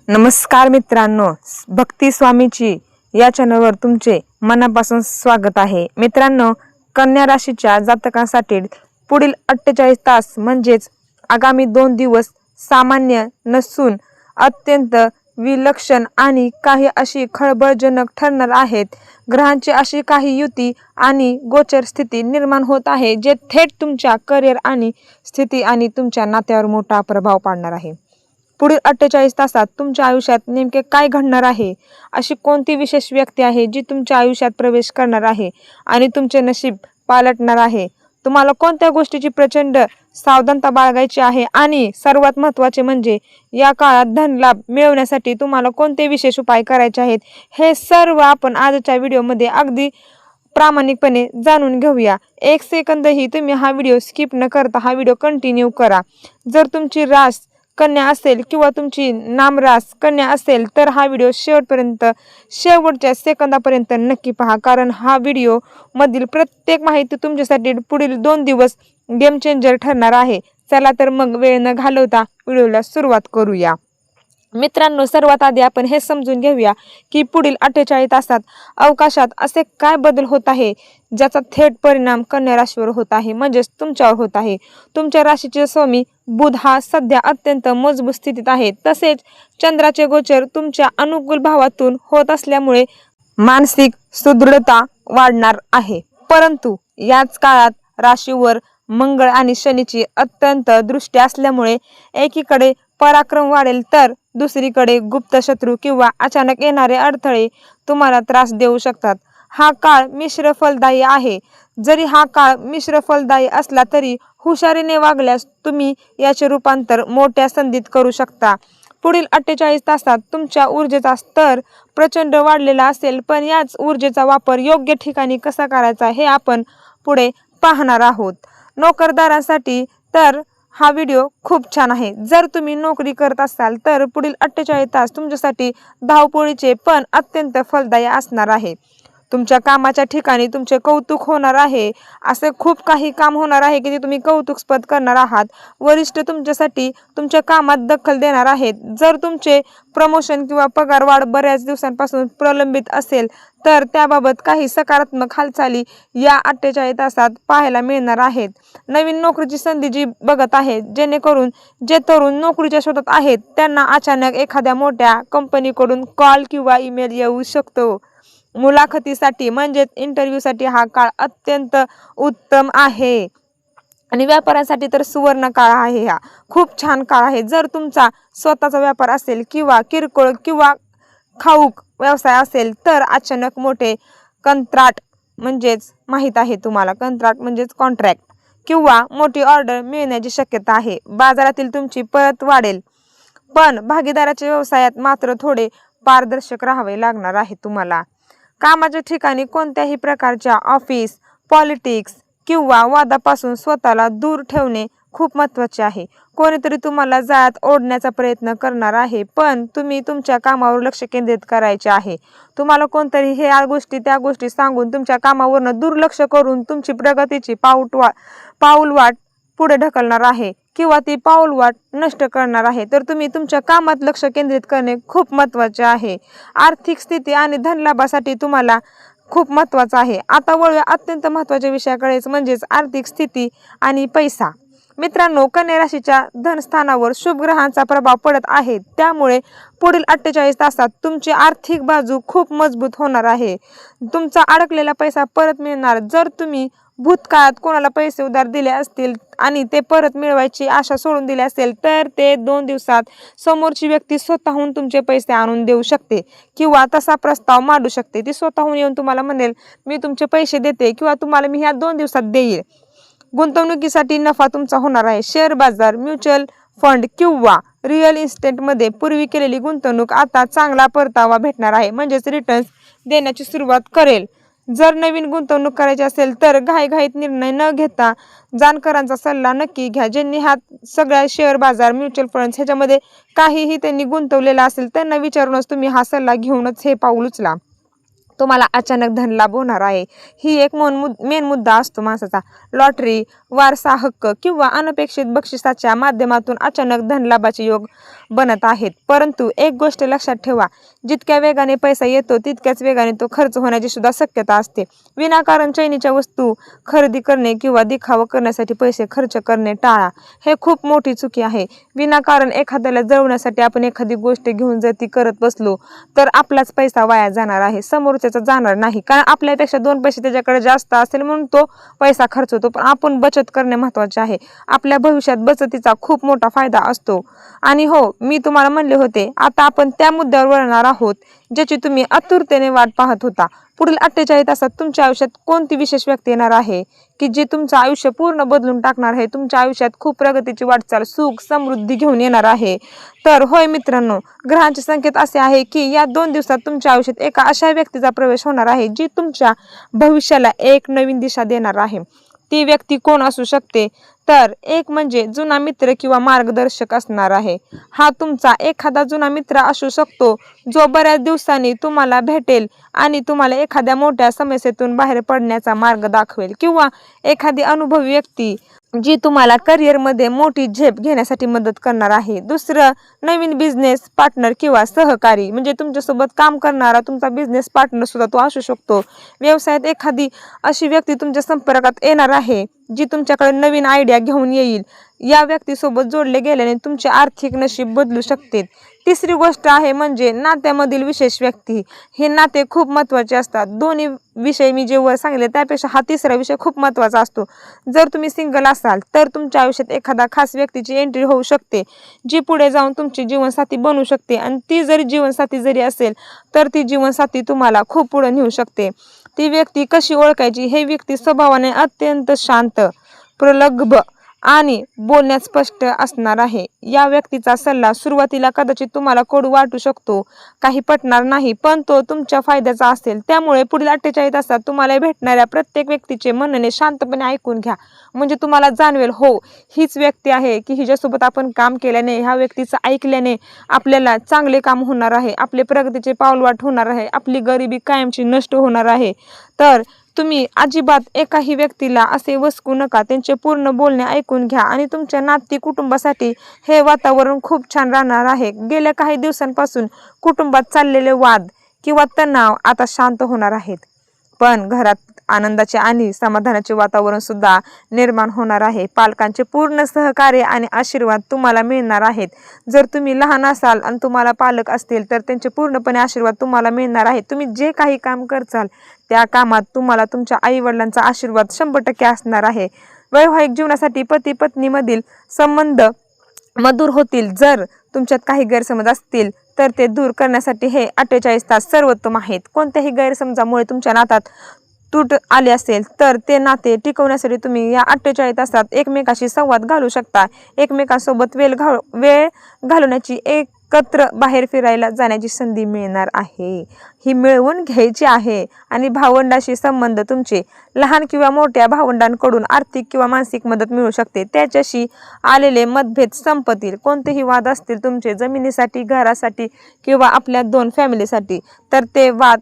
नमस्कार मित्रांनो, भक्ती स्वामीची या चॅनलवर तुमचे मनापासून स्वागत आहे। मित्रांनो, कन्या राशीच्या जातकांसाठी पुढील 48 तास म्हणजेच आगामी 2 दिवस सामान्य नसून अत्यंत विलक्षण आणि काही अशी खळबळजनक ठरणार आहेत। ग्रहांची अशी काही युती आणि गोचर स्थिती निर्माण होत आहे जे थेट तुमच्या करिअर आणि स्थिती आणि तुमच्या नात्यावर मोठा प्रभाव पाडणार आहे। पुढील 48 तासात तुमच्या आयुष्यात नेमके काय घडणार आहे, अशी कोणती विशेष व्यक्ती आहे जी तुमच्या आयुष्यात प्रवेश करणार आहे आणि तुमचे नशीब पालटणार आहे। तुम्हाला कोणत्या गोष्टीची प्रचंड सावधानता बाळगायची आहे आणि सर्वात महत्त्वाचे म्हणजे या काळात धनलाभ मिळवण्यासाठी तुम्हाला कोणते विशेष उपाय करायचे आहेत, हे सर्व आपण आजच्या व्हिडिओमध्ये अगदी प्रामाणिकपणे जाणून घेऊया। 1 सेकंदही तुम्ही हा व्हिडिओ स्किप न करता हा व्हिडिओ कंटिन्यू करा। जर तुमची रास कन्या असेल किंवा तुमची नामरास कन्या असेल तर हा व्हिडिओ शेवटच्या सेकंदापर्यंत नक्की पहा, कारण हा व्हिडिओ मधील प्रत्येक माहिती तुमच्यासाठी पुढील 2 दिवस गेम चेंजर ठरणार आहे। चला तर मग वेळ न घालवता व्हिडिओला सुरुवात करूया। मित्रांनो, सर्वात आधी आपण हे समजून घेऊया की पुढील 48 तासात अवकाशात असे काय बदल होत आहे ज्याचा थेट परिणाम कन्या राशीवर होत आहे, म्हणजेच तुमच्यावर होत आहे। तुमच्या राशीचे स्वामी बुध हा सध्या अत्यंत मजबूत स्थितीत आहे। तसेच चंद्राचे गोचर तुमच्या अनुकूल भावातून होत असल्यामुळे मानसिक सुदृढता वाढणार आहे। परंतु याच काळात राशीवर मंगळ आणि शनीची अत्यंत दृष्टी असल्यामुळे एकीकडे पराक्रम वाढेल तर दुसरीकडे गुप्त शत्रू किंवा अचानक येणारे अडथळे तुम्हाला त्रास देऊ शकतात। हा काळ मिश्र फलदायी आहे। जरी हा काळ मिश्र फलदायी असला तरी हुशारीने वागल्यास तुम्ही याचे रूपांतर मोठ्या संधीत करू शकता। पुढील 48 तासात तुमच्या ऊर्जेचा स्तर प्रचंड वाढलेला असेल, पण याच ऊर्जेचा वापर योग्य ठिकाणी कसा करायचा हे आपण पुढे पाहणार आहोत। नोकरदारांसाठी तर हा व्हिडिओ खूप छान आहे। जर तुम्ही नोकरी करत असाल तर पुढील 48 तास तुमच्यासाठी धावपळीचे पण अत्यंत फलदायी असणार आहे। तुमच्या कामाच्या ठिकाणी तुमचे कौतुक होणार आहे। असे खूप काही काम होणार आहे की ते तुम्ही कौतुकस्पद करणार आहात। वरिष्ठ तुमच्यासाठी तुमच्या कामात दखल देणार आहेत। जर तुमचे प्रमोशन किंवा पगारवाढ बऱ्याच दिवसांपासून प्रलंबित असेल तर त्याबाबत काही सकारात्मक हालचाली या 48 तासात पाहायला मिळणार आहेत। नवीन नोकरीची संधी जी बघत आहेत, जेणेकरून जे तरुण नोकरीच्या शोधात आहेत त्यांना अचानक एखाद्या मोठ्या कंपनीकडून कॉल किंवा ईमेल येऊ शकतो। मुलाखतीसाठी म्हणजेच इंटरव्ह्यूसाठी हा काळ अत्यंत उत्तम आहे आणि व्यापाऱ्यांसाठी तर सुवर्ण काळ आहे। हा खूप छान काळ आहे। जर तुमचा स्वतःचा व्यापार असेल किंवा किरकोळ किंवा खाऊक व्यवसाय असेल तर अचानक मोठे कंत्राट म्हणजेच माहित आहे तुम्हाला, कंत्राट म्हणजेच कॉन्ट्रॅक्ट किंवा मोठी ऑर्डर मिळण्याची शक्यता आहे। बाजारातील तुमची पत वाढेल, पण भागीदाराच्या व्यवसायात मात्र थोडे पारदर्शक राहावे लागणार आहे तुम्हाला। कामाच्या ठिकाणी कोणत्याही प्रकारच्या ऑफिस पॉलिटिक्स किंवा वादापासून स्वतःला दूर ठेवणे खूप महत्त्वाचे आहे। कोणीतरी तुम्हाला जाळ्यात ओढण्याचा प्रयत्न करणार आहे, पण तुम्ही तुमच्या कामावर लक्ष केंद्रित करायचे आहे। तुम्हाला कोणतरी ह्या गोष्टी त्या गोष्टी सांगून तुमच्या कामावरून दुर्लक्ष करून तुमची प्रगतीची पाऊलवाट पुढे ढकलणार आहे किंवा ती पाऊलवाट नष्ट करणार आहे। तर तुम्ही तुमच्या कामात लक्ष केंद्रित करणे खूप महत्त्वाचे आहे। आर्थिक स्थिती आणि धनलाभासाठी तुम्हाला खूप महत्त्वाचं आहे। आता वळूया अत्यंत महत्त्वाच्या विषयाकडेच, म्हणजेच आर्थिक स्थिती आणि पैसा। मित्रांनो, कन्या राशीच्या धनस्थानावर शुभ ग्रहांचा प्रभाव पडत आहे, त्यामुळे पुढील 48 तासात तुमची आर्थिक बाजू खूप मजबूत होणार आहे। तुमचा अडकलेला पैसा परत मिळणार। जर तुम्ही भूतकाळात कोणाला पैसे उधार दिले असतील आणि ते परत मिळवायची आशा सोडून दिली असेल तर ते 2 दिवसात समोरची व्यक्ती स्वतःहून तुमचे पैसे आणून देऊ शकते किंवा तसा प्रस्ताव मांडू शकते। ती स्वतःहून येऊन तुम्हाला म्हणेल मी तुमचे पैसे देते किंवा तुम्हाला मी ह्या 2 दिवसात देईल। गुंतवणुकीसाठी नफा तुमचा होणार आहे। शेअर बाजार, म्युच्युअल फंड किंवा रिअल इस्टेटमध्ये पूर्वी केलेली गुंतवणूक आता चांगला परतावा भेटणार आहे, म्हणजेच रिटर्न्स देण्याची सुरुवात करेल। जर नवीन गुंतवणूक करायची असेल तर घाईघाईत निर्णय न घेता जाणकारांचा सल्ला नक्की घ्या। ज्यांनी ह्या सगळ्या शेअर बाजार, म्युच्युअल फंड्स ह्याच्यामध्ये काहीही त्यांनी गुंतवलेला असेल त्यांना विचारूनच तुम्ही हा सल्ला घेऊनच हे पाऊल उचला। तुम्हाला अचानक धन लाभ होणार आहे। ही एक मेन मुद्दा असतो माणसाचा। लॉटरी, वारसा हक्क किंवा अनपेक्षित बक्षिसाच्या माध्यमातून अचानक धन लाभाचे योग बनत आहेत। परंतु एक गोष्ट लक्षात ठेवा, जितक्या वेगाने पैसा येतो तितक्याच वेगाने तो खर्च होण्याची सुद्धा शक्यता असते। विनाकारण चैनीच्या वस्तू खरेदी करणे किंवा दिखावा करण्यासाठी पैसे खर्च करणे टाळा। हे खूप मोठी चुकी आहे। विनाकारण एखाद्याला जळवण्यासाठी आपण एखादी गोष्ट घेऊन जर ती करत बसलो तर आपलाच पैसा वाया जाणार आहे, समोरच्याचा जाणार नाही। कारण आपल्यापेक्षा 2 पैसे त्याच्याकडे जास्त असेल म्हणून तो पैसा खर्च होतो। पण आपण बचत करणे महत्त्वाचे आहे। आपल्या भविष्यात बचतीचा खूप मोठा फायदा असतो। आणि हो, मी तुम्हाला म्हणले होते, आता आपण त्या मुद्द्यावर वळणार आहोत ज्याची तुम्ही आतुरतेने वाट पाहत होता। पुढील 48 तासात तुमच्या आयुष्यात कोणती विशेष व्यक्ती येणार आहे की जी तुमचं आयुष्य पूर्ण बदलून टाकणार आहे, तुमच्या आयुष्यात खूप प्रगतीची वाटचाल, सुख, समृद्धी घेऊन येणार आहे। तर होय मित्रांनो, ग्रहांचे संकेत असे आहे की या 2 दिवसात तुमच्या आयुष्यात एका अशा व्यक्तीचा प्रवेश होणार आहे जी तुमच्या भविष्याला एक नवीन दिशा देणार आहे। ती व्यक्ती कोण असू शकते? तर एक म्हणजे जुना मित्र किंवा मार्गदर्शक असणार आहे। हा तुमचा एखादा जुना मित्र असू शकतो जो बऱ्याच दिवसांनी तुम्हाला भेटेल आणि तुम्हाला एखाद्या मोठ्या समस्येतून बाहेर पडण्याचा मार्ग दाखवेल, किंवा एखादी अनुभवी व्यक्ती जी तुम्हाला करिअरमध्ये मोठी झेप घेण्यासाठी मदत करणार आहे। दुसरं, नवीन बिझनेस पार्टनर किंवा सहकारी, म्हणजे तुमच्यासोबत काम करणारा तुमचा बिझनेस पार्टनर सुद्धा तो असू शकतो। व्यवसायात एखादी अशी व्यक्ती तुमच्या संपर्कात येणार आहे जी तुमच्याकडे नवीन आयडिया घेऊन येईल। या व्यक्तीसोबत जोडले गेल्याने तुमचे आर्थिक नशीब बदलू शकते। तिसरी गोष्ट आहे म्हणजे नात्यामधील विशेष व्यक्ती। हे नाते खूप महत्त्वाचे असतात। दोन्ही विषय मी जे वर सांगितले त्यापेक्षा हा तिसरा विषय खूप महत्त्वाचा असतो। जर तुम्ही सिंगल असाल तर तुमच्या आयुष्यात एखादा खास व्यक्तीची एंट्री होऊ शकते जी पुढे जाऊन तुमची जीवनसाथी बनू शकते। आणि ती जरी जीवनसाथी जरी असेल तर ती जीवनसाथी तुम्हाला खूप पुढे नेऊ शकते। ती व्यक्ती कशी ओळखायची? हे व्यक्ती स्वभावाने अत्यंत शांत, प्रगल्भ आणि बोलण्यात स्पष्ट असणार आहे। या व्यक्तीचा सल्ला सुरुवातीला कदाचित तुम्हाला कडू वाटू शकतो, काही पटणार नाही, पण तो तुमच्या फायद्याचा असेल। त्यामुळे पुढील 48 तासात तुम्हाला भेटणाऱ्या प्रत्येक व्यक्तीचे मनने शांतपणे ऐकून घ्या। म्हणजे तुम्हाला जाणवेल, हो, हीच व्यक्ती आहे की हिच्यासोबत आपण काम केल्याने, ह्या व्यक्तीचं ऐकल्याने आपल्याला चांगले काम होणार आहे, आपले प्रगतीचे पाऊलवाट होणार आहे, आपली गरिबी कायमची नष्ट होणार आहे। तर तुम्ही अजिबात एकाही व्यक्तीला असे वसकू नका, त्यांचे पूर्ण बोलणे ऐकून घ्या आणि तुमच्या नाती कुटुंबासाठी हे वातावरण खूप छान राहणार आहे। गेल्या काही दिवसांपासून कुटुंबात चाललेले वाद किंवा तणाव आता शांत होणार आहेत, पण घरात आनंदाचे आणि समाधानाचे वातावरण सुद्धा निर्माण होणार आहे। पालकांचे पूर्ण सहकार्य आणि आशीर्वाद तुम्हाला मिळणार आहेत। जर तुम्ही लहान असाल आणि तुम्हाला पालक असतील तर त्यांचे पूर्णपणे आशीर्वाद तुम्हाला मिळणार आहेत। तुम्ही जे काही काम करचाल त्या कामात तुम्हाला तुमच्या आई वडिलांचा आशीर्वाद 100% असणार आहे। वैवाहिक जीवनासाठी पती पत्नीमधील संबंध मधुर होतील। जर तुमच्यात काही गैरसमज असतील तर ते दूर करण्यासाठी हे 48 तास सर्वोत्तम आहेत। कोणत्याही गैरसमजामुळे तुमच्या नातात तूट आले असेल तर ते नाते टिकवण्यासाठी तुम्ही या 48 तासात एकमेकाशी संवाद घालू शकता। एकमेकांसोबत वेळ घालवण्याची, एकत्र बाहेर फिरायला जाण्याची संधी मिळणार आहे। ही मिळवून घ्यायची आहे। आणि भावंडाशी संबंध, तुमचे लहान किंवा मोठ्या भावंडांकडून आर्थिक किंवा मानसिक मदत मिळू शकते। त्याच्याशी आलेले मतभेद संपतील। कोणतेही वाद असतील तुमचे जमिनीसाठी, घरासाठी किंवा आपल्या 2 फॅमिलीसाठी, तर ते वाद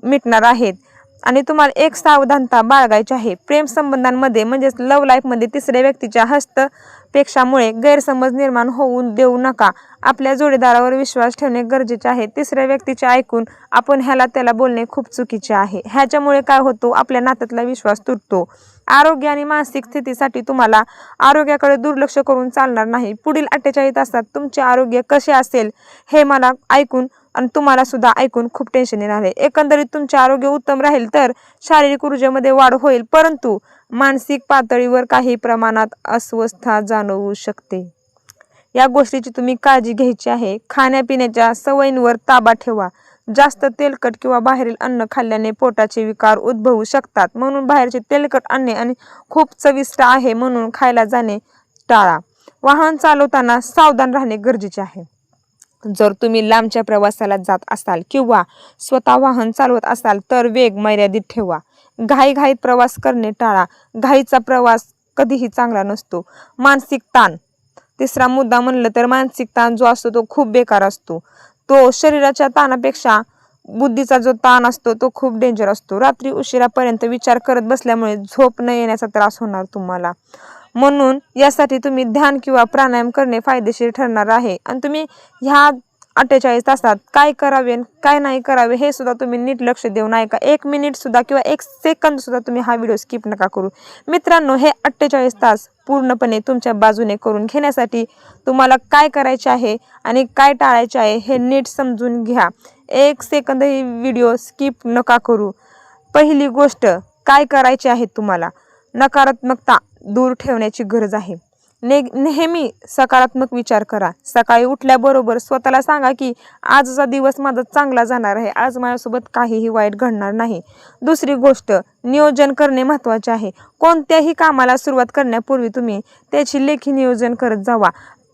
मिटणार आहेत। आणि तुम्हाला एक सावधानता बाळगायची आहे। प्रेम संबंधांमध्ये म्हणजेच लव्ह लाईफमध्ये तिसऱ्या व्यक्तीच्या हस्तक्षेपामुळे गैरसमज निर्माण होऊ देऊ नका। आपल्या जोडीदारावर विश्वास ठेवणे गरजेचे आहे। तिसऱ्या व्यक्तीचे ऐकून आपण ह्याला त्याला बोलणे खूप चुकीचे आहे। ह्याच्यामुळे काय होतो, आपल्या नात्यातला विश्वास तुटतो। आरोग्य आणि मानसिक स्थितीसाठी तुम्हाला आरोग्याकडे दुर्लक्ष करून चालणार नाही। पुढील 48 तासात तुमचे आरोग्य कसे असेल हे मला ऐकून आणि तुम्हाला सुद्धा ऐकून खूप टेन्शन येणार आहे। एकंदरीत तुमचे आरोग्य उत्तम राहील तर शारीरिक ऊर्जेमध्ये वाढ होईल, परंतु मानसिक पातळीवर काही प्रमाणात अस्वस्थता जाणवू शकते। या गोष्टीची तुम्ही काळजी घ्यायची आहे। खाण्यापिण्याच्या सवयींवर ताबा ठेवा। जास्त तेलकट किंवा बाहेरील अन्न खाल्ल्याने पोटाचे विकार उद्भवू शकतात, म्हणून बाहेरचे तेलकट अन्न आणि खूप चविष्ट आहे म्हणून खायला जाणे टाळा। वाहन चालवताना सावधान राहणे गरजेचे आहे। जर तुम्ही लांबच्या प्रवासाला जात असाल किंवा स्वतः वाहन चालवत असाल तर वेग मर्यादित ठेवा। घाईघाईत प्रवास करणे टाळा। घाईचा प्रवास कधीही चांगला नसतो। मानसिक ताण, तिसरा मुद्दा म्हणलं तर मानसिक ताण जो असतो तो खूप बेकार असतो। तो शरीराच्या ताणापेक्षा बुद्धीचा जो ताण असतो तो खूप डेंजर असतो. रात्री उशिरापर्यंत विचार करत बसल्यामुळे झोप न येण्याचा त्रास होणार तुम्हाला. म्हणून यासाठी तुम्ही ध्यान किंवा प्राणायाम करणे फायदेशीर ठरणार आहे. आणि तुम्ही ह्या 48 तासात काय करावे आणि काय नाही करावे हे सुद्धा तुम्ही नीट लक्ष देऊन ऐका. 1 मिनिट सुद्धा किंवा 1 सेकंद सुद्धा तुम्ही हा व्हिडिओ स्किप नका करू. मित्रांनो, हे 48 तास पूर्णपणे तुमच्या बाजूने करून घेण्यासाठी तुम्हाला काय करायचे आहे आणि काय टाळायचे आहे हे नीट समजून घ्या. 1 सेकंदही व्हिडिओ स्किप नका करू. पहिली गोष्ट काय करायची आहे, तुम्हाला नकारात्मकता दूर ठेवण्याची गरज आहे. नेहमी सकारात्मक विचार करा. सकाळी उठल्याबरोबर स्वतःला सांगा की आजचा दिवस माझा चांगला जाणार आहे, आज माझ्यासोबत काहीही वाईट घडणार नाही. दुसरी गोष्ट, नियोजन करणे महत्त्वाचे आहे. कोणत्याही कामाला सुरुवात करण्यापूर्वी तुम्ही त्याची लेखी नियोजन करत जावा.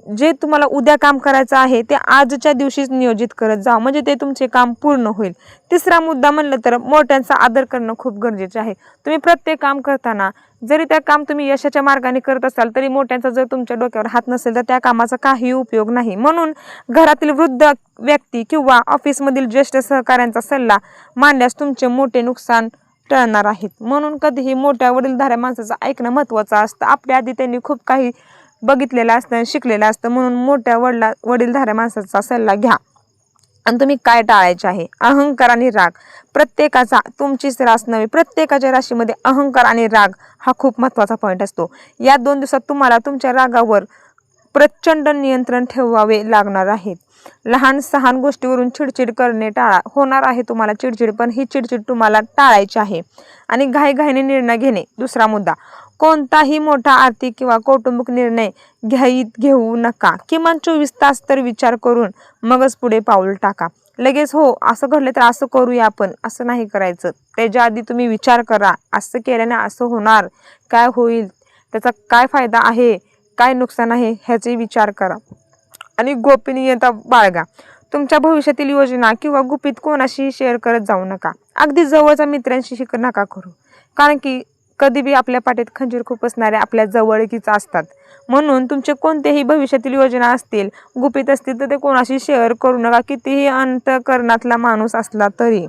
जे तुम्हाला उद्या काम करायचं आहे ते आजच्या दिवशीच नियोजित करत जा, म्हणजे ते तुमचे काम पूर्ण होईल. तिसरा मुद्दा म्हणलं तर मोठ्यांचा आदर करणं खूप गरजेचे आहे. तुम्ही प्रत्येक काम करताना जरी त्या काम तुम्ही यशाच्या मार्गाने करत असाल तरी मोठ्यांचा जर तुमच्या डोक्यावर हात नसेल तर त्या कामाचा काही उपयोग नाही. म्हणून घरातील वृद्ध व्यक्ती किंवा ऑफिसमधील ज्येष्ठ सहकाऱ्यांचा सल्ला मानल्यास तुमचे मोठे नुकसान टळणार आहेत. म्हणून कधीही मोठ्या वडीलधाऱ्या माणसाचं ऐकणं महत्त्वाचं असतं. आपल्या आधी त्यांनी खूप काही बघितलेलं असतं, शिकलेलं असतं. म्हणून मोठ्या वडीलधाऱ्या माणसाचा सल्ला घ्या. आणि तुम्ही काय टाळायचे आहे, अहंकार आणि राग. प्रत्येकाचा, तुमचीच रास नव्हे, प्रत्येकाच्या राशीमध्ये अहंकार आणि राग हा खूप महत्त्वाचा पॉईंट असतो. या 2 दिवसात तुम्हाला तुमच्या रागावर प्रचंड नियंत्रण ठेवावे लागणार आहे. लहान सहान गोष्टीवरून चिडचिड करणे टाळा. होणार आहे तुम्हाला चिडचिड, पण ही चिडचिड तुम्हाला टाळायची आहे. आणि घाईघाईने निर्णय घेणे. दुसरा मुद्दा, कोणताही मोठा आर्थिक किंवा कौटुंबिक निर्णय घेऊ नका. किमान 24 तास तर विचार करून मगच पुढे पाऊल टाका. लगेच हो असं घडलं तर असं करूया आपण, असं नाही करायचं. त्याच्या आधी तुम्ही विचार करा, असं केल्याने असं होणार, काय होईल, त्याचा काय फायदा आहे, काय नुकसान आहे ह्याचे विचार करा. आणि गोपनीयता बाळगा. तुमच्या भविष्यातील योजना किंवा गुपित कोणाशी शेअर करत जाऊ नका. अगदी जवळच्या मित्रांशी नका करू, कारण की कधी बी आपल्या पाठीत खंजीर खुपसणाऱ्या आपल्या जवळकीच असतात. म्हणून तुमचे कोणतेही भविष्यातील योजना असतील, गुपित असतील, तर ते कोणाशी शेअर करू नका, कितीही अंतःकरणातला माणूस असला तरी.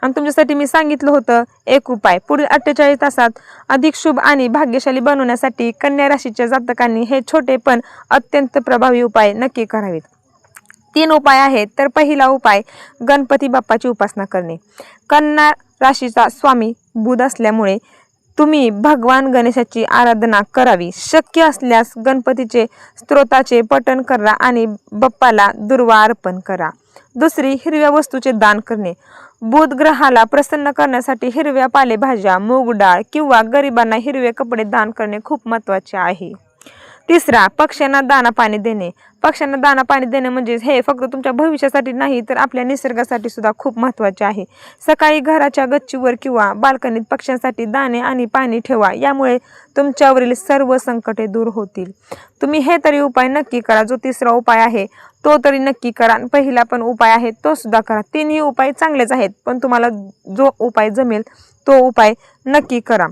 आणि तुमच्यासाठी मी सांगितलं होतं एक उपाय. पुढील 48 तासात अधिक शुभ आणि भाग्यशाली बनवण्यासाठी कन्या राशीच्या जातकांनी हे छोटे पण अत्यंत प्रभावी उपाय नक्की करावेत. 3 उपाय आहेत. तर पहिला उपाय, गणपती बाप्पाची उपासना करणे. कन्या राशीचा स्वामी बुध असल्यामुळे तुम्ही भगवान गणेशाची आराधना करावी. शक्य असल्यास गणपतीचे स्तोत्राचे पठण करा आणि बाप्पाला दुर्वा अर्पण करा. दुसरी, हिरव्या वस्तूचे दान करणे. बुध ग्रहाला प्रसन्न करण्यासाठी हिरव्या पालेभाज्या, मूग डाळ किंवा गरिबांना हिरवे कपडे दान करणे खूप महत्त्वाचे आहे. तिसरा, पक्ष्यांना दाना पाणी देणे. पक्ष्यांना दाना पाणी देणे म्हणजे हे फक्त तुमच्या भविष्यासाठी नाही तर आपल्या निसर्गासाठी सुद्धा खूप महत्त्वाचे आहे. सकाळी घराच्या गच्चीवर किंवा बाल्कनीत पक्ष्यांसाठी दाणे आणि पाणी ठेवा. यामुळे तुमच्यावरील सर्व संकटे दूर होतील. तुम्ही हे तरी उपाय नक्की करा. जो तिसरा उपाय आहे तो तरी नक्की करा. पहिला पण उपाय आहे तो सुद्धा करा. 3ही उपाय चांगलेच आहेत, पण तुम्हाला जो उपाय जमेल तो उपाय नक्की करा.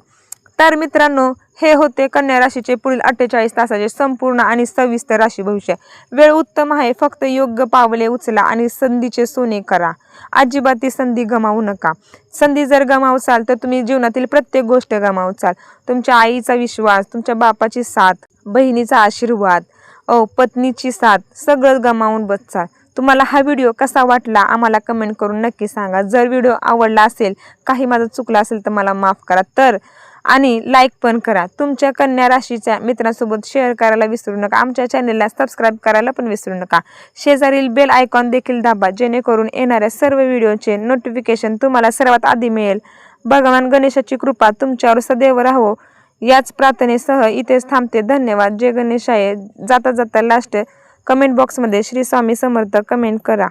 तर मित्रांनो, हे होते कन्या राशीचे पुढील 48 तासाचे संपूर्ण आणि सविस्तर राशी भविष्य. वेळ उत्तम आहे, फक्त योग्य पावले उचला आणि संधीचे सोने करा. अजिबात ती संधी गमावू नका. संधी जर गमावसाल तर तुम्ही जीवनातील प्रत्येक गोष्ट गमावसाल. तुमच्या आईचा विश्वास, तुमच्या बापाची साथ, बहिणीचा आशीर्वाद, पत्नीची साथ, सगळं गमावून बसचाल. तुम्हाला हा व्हिडिओ कसा वाटला आम्हाला कमेंट करून नक्की सांगा. जर व्हिडिओ आवडला असेल, काही माझं चुकलं असेल तर मला माफ करा. आणि लाईक पण करा. तुमच्या कन्या राशीच्या मित्रांसोबत शेअर करायला विसरू नका. आमच्या चॅनलला सबस्क्राईब करायला पण विसरू नका. शेजारील बेल आयकॉन देखील दाबा, जेणेकरून येणाऱ्या सर्व व्हिडिओचे नोटिफिकेशन तुम्हाला सर्वात आधी मिळेल. भगवान गणेशाची कृपा तुमच्यावर सदैव राहो याच प्रार्थनेसह इथेच थांबते. धन्यवाद. जय गणेशाय. जाता जाता लास्ट कमेंट बॉक्समध्ये श्री स्वामी समर्थ कमेंट करा.